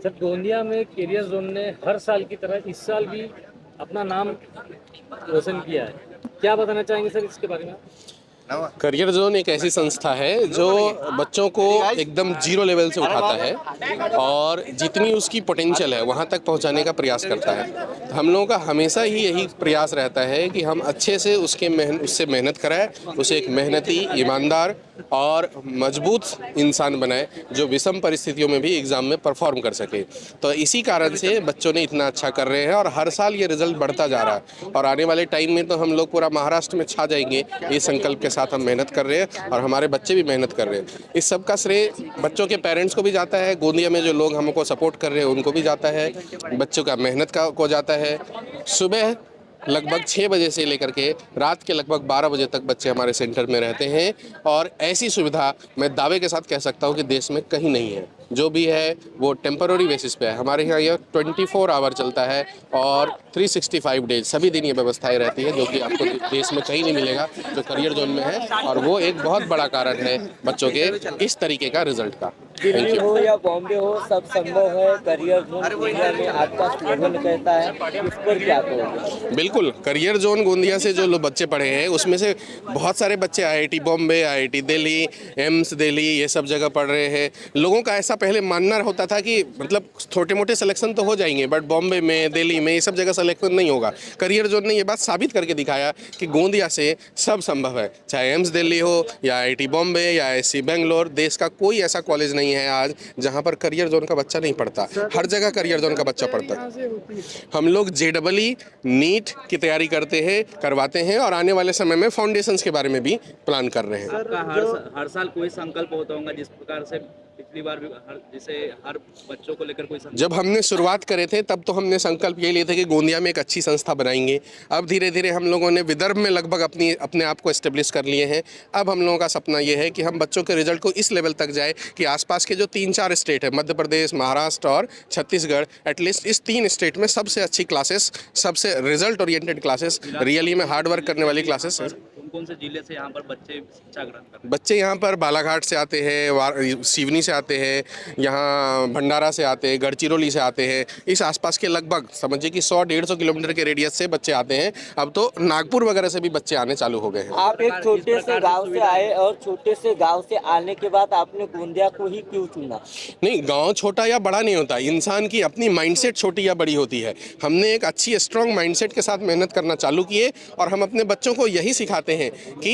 Sir, Gondia में career zone ने हर साल की तरह इस साल भी अपना नाम रोशन किया है। क्या बताना चाहेंगे सर इसके बारे में? करियर जोन एक ऐसी संस्था है जो बच्चों को एकदम जीरो लेवल से उठाता है और जितनी उसकी पोटेंशियल है वहाँ तक पहुँचाने का प्रयास करता है। तो हम लोगों का हमेशा ही यही प्रयास रहता है कि हम अच्छे से उससे मेहनत कराएं, उसे एक मेहनती, ईमानदार और मजबूत इंसान बनाए जो विषम परिस्थितियों में भी एग्ज़ाम में परफॉर्म कर सके। तो इसी कारण से बच्चों ने इतना अच्छा कर रहे हैं और हर साल ये रिजल्ट बढ़ता जा रहा है और आने वाले टाइम में तो हम लोग पूरा महाराष्ट्र में छा जाएंगे। ये संकल्प के साथ हम मेहनत कर रहे हैं और हमारे बच्चे भी मेहनत कर रहे हैं। इस सब का श्रेय बच्चों के पेरेंट्स को भी जाता है, गोंदिया में जो लोग हमको सपोर्ट कर रहे हैं उनको भी जाता है, बच्चों का मेहनत का को जाता है। सुबह लगभग 6 बजे से लेकर के रात के लगभग 12 बजे तक बच्चे हमारे सेंटर में रहते हैं और ऐसी सुविधा मैं दावे के साथ कह सकता हूँ कि देश में कहीं नहीं है। जो भी है वो टेम्पररी बेसिस पे है। हमारे यहाँ यह 24 आवर चलता है और 365 डेज सभी दिन ये व्यवस्थाएं रहती है जो कि आपको देश में कहीं नहीं मिलेगा जो करियर जोन में है और वो एक बहुत बड़ा कारण है बच्चों के इस तरीके का रिजल्ट का। दिल्ली हो या बॉम्बे हो, सब संभव है। करियर जोन गोंदिया में आपका स्लोगन कहता है, इस पर क्या कहोगे? बिल्कुल, करियर जोन गोंदिया से जो लोग बच्चे पढ़े हैं उसमें से बहुत सारे बच्चे IIT Bombay, IIT Delhi, AIIMS Delhi ये सब जगह पढ़ रहे हैं। लोगों का ऐसा पहले मानना होता था कि मतलब छोटे मोटे सिलेक्शन तो हो जाएंगे बट बॉम्बे में, दिल्ली में ये सब जगह सिलेक्शन नहीं होगा। करियर जोन ने ये बात साबित करके दिखाया कि गोंदिया से सब संभव है, चाहे एम्स दिल्ली हो या आईआईटी बॉम्बे या आईआईसी बेंगलोर। देश का कोई ऐसा कॉलेज नहीं है आज जहाँ पर करियर जोन का बच्चा नहीं पढ़ता। हर जगह करियर जोन का बच्चा पढ़ता है। हम लोग जेडबलई नीट की तैयारी करवाते हैं और आने वाले समय में फाउंडेशंस के बारे में भी प्लान कर रहे हैं। आपका हर साल कोई संकल्प होता होगा जिस प्रकार से पिछली बार भी जैसे हर बच्चों को लेकर कोई संकल्प? जब हमने शुरुआत करे थे तब तो हमने संकल्प ये लिए थे कि गोंदिया में एक अच्छी संस्था बनाएंगे। अब धीरे धीरे हम लोगों ने विदर्भ में लगभग अपने आप को एस्टेब्लिश कर लिए हैं। अब हम लोगों का सपना ये है कि हम बच्चों के रिजल्ट को इस लेवल तक जाए कि आसपास के जो 3-4 स्टेट है, मध्य प्रदेश, महाराष्ट्र और छत्तीसगढ़, एटलीस्ट इस 3 स्टेट में सबसे अच्छी क्लासेस, सबसे रिजल्ट ओरिएंटेड क्लासेस, रियली में हार्ड वर्क करने वाली क्लासेस। कौन से जिले से यहाँ पर बच्चे शिक्षा ग्रहण करते हैं? बच्चे यहाँ पर बालाघाट से आते हैं, सिवनी से आते हैं, यहाँ भंडारा से आते हैं, गढ़चिरौली से आते हैं। इस आसपास के लगभग समझिए कि 100-150 किलोमीटर के रेडियस से बच्चे आते हैं। अब तो नागपुर वगैरह से भी बच्चे आने चालू हो गए हैं। आप एक छोटे से गांव से आए और छोटे से गांव से आने के बाद आपने गोंदिया को ही क्यों चुना? नहीं, गांव छोटा या बड़ा नहीं होता, इंसान की अपनी माइंडसेट छोटी या बड़ी होती है। हमने एक अच्छी स्ट्रांग माइंडसेट के साथ मेहनत करना चालू किए और हम अपने बच्चों को यही सिखाते हैं कि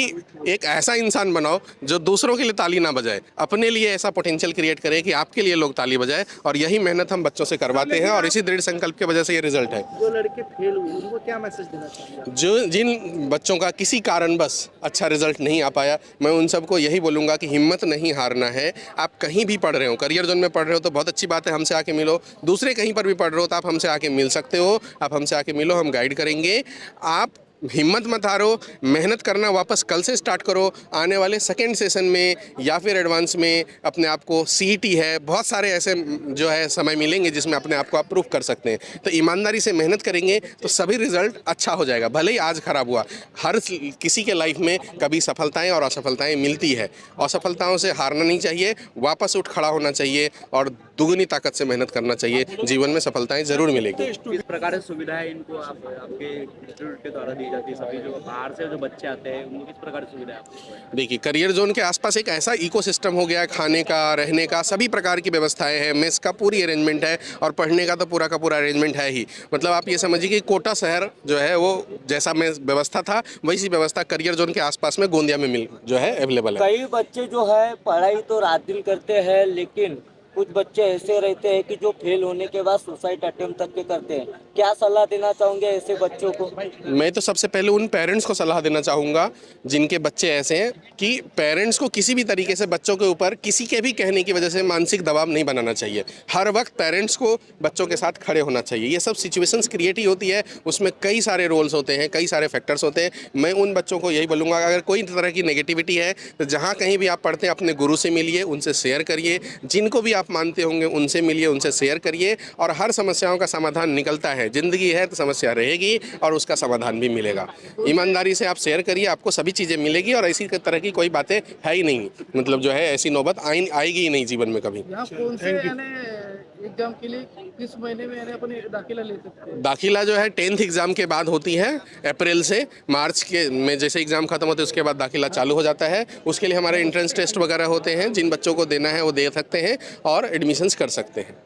एक ऐसा इंसान बनाओ जो दूसरों के लिए ताली ना बजाए, अपने लिए ऐसा पोटेंशियल क्रिएट करे कि आपके लिए लोग ताली बजाए। और यही मेहनत हम बच्चों से करवाते हैं और इसी दृढ़ संकल्प की वजह से ये रिजल्ट है। जो लड़के फेल हुए उनको क्या मैसेज देना चाहिए? जो जिन बच्चों का किसी कारणवश अच्छा रिजल्ट नहीं आ पाया, मैं उन सबको यही बोलूँगा कि हिम्मत नहीं हारना है। आप कहीं भी पढ़ रहे हो, करियर जोन में पढ़ रहे हो तो बहुत अच्छी बात है, हमसे आके मिलो। दूसरे कहीं पर भी पढ़ रहे हो तो आप हमसे आके मिल सकते हो, आप हमसे आके मिलो, हम गाइड करेंगे। आप हिम्मत मत हारो, मेहनत करना वापस कल से स्टार्ट करो। आने वाले सेकेंड सेशन में या फिर एडवांस में अपने आप को, सीईटी है, बहुत सारे ऐसे जो है समय मिलेंगे जिसमें अपने आप को आप प्रूफ कर सकते हैं। तो ईमानदारी से मेहनत करेंगे तो सभी रिजल्ट अच्छा हो जाएगा। भले ही आज खराब हुआ, हर किसी के लाइफ में कभी सफलताएं और असफलताएं मिलती है। असफलताओं से हारना नहीं चाहिए, वापस उठ खड़ा होना चाहिए और दुगनी ताकत से मेहनत करना चाहिए। जीवन में सफलताएं जरूर मिलेगी। किस प्रकार से सुविधाएं इनको आपके इंस्टीट्यूट के द्वारा दी जाती है? सभी जो बाहर से जो बच्चे आते हैं उनको किस प्रकार की सुविधा है? देखिए, करियर जोन के आसपास एक ऐसा इकोसिस्टम हो गया है, खाने का, रहने का, सभी प्रकार की व्यवस्थाएं हैं, मेस का पूरी अरेंजमेंट है और पढ़ने का तो पूरा का पूरा अरेंजमेंट है ही। मतलब आप ये समझिए कि कोटा शहर जो है वो जैसा में व्यवस्था था वैसी व्यवस्था करियर जोन के आसपास में गोंदिया में जो है अवेलेबल है। कई बच्चे जो है पढ़ाई तो रात दिन करते हैं, लेकिन कुछ बच्चे ऐसे रहते हैं कि जो फेल होने के बाद सुसाइड अटेम्प्ट तक के करते हैं। क्या सलाह देना चाहोगे ऐसे बच्चों को? मैं तो सबसे पहले उन पेरेंट्स को सलाह देना चाहूँगा जिनके बच्चे ऐसे हैं कि पेरेंट्स को किसी भी तरीके से बच्चों के ऊपर किसी के भी कहने की वजह से मानसिक दबाव नहीं बनाना चाहिए। हर वक्त पेरेंट्स को बच्चों के साथ खड़े होना चाहिए। ये सब सिचुएशंस क्रिएट ही होती है, उसमें कई सारे रोल्स होते हैं, कई सारे फैक्टर्स होते हैं। मैं उन बच्चों को यही बोलूँगा, अगर कोई तरह की नेगेटिविटी है तो जहाँ कहीं भी आप पढ़ते हैं अपने गुरु से मिलिए, उनसे शेयर करिए। जिनको भी आप मानते होंगे उनसे मिलिए, उनसे शेयर करिए और हर समस्याओं का समाधान निकलता है। ज़िंदगी है तो समस्या रहेगी और उसका समाधान भी मिलेगा। ईमानदारी से आप शेयर करिए, आपको सभी चीज़ें मिलेगी और ऐसी तरह की कोई बातें है ही नहीं। मतलब जो है ऐसी नौबत आएगी ही नहीं जीवन में कभी। यहाँ कौन से यानी एग्जाम के लिए किस महीने में यानी अपन दाखिला ले सकते हैं? दाखिला जो है 10th एग्ज़ाम के बाद होती है, अप्रैल से मार्च के में जैसे एग्ज़ाम खत्म होते हैं उसके बाद दाखिला चालू हो जाता है। उसके लिए हमारे एंट्रेंस टेस्ट वगैरह होते हैं, जिन बच्चों को देना है वो दे सकते हैं और एडमिशन्स कर सकते हैं।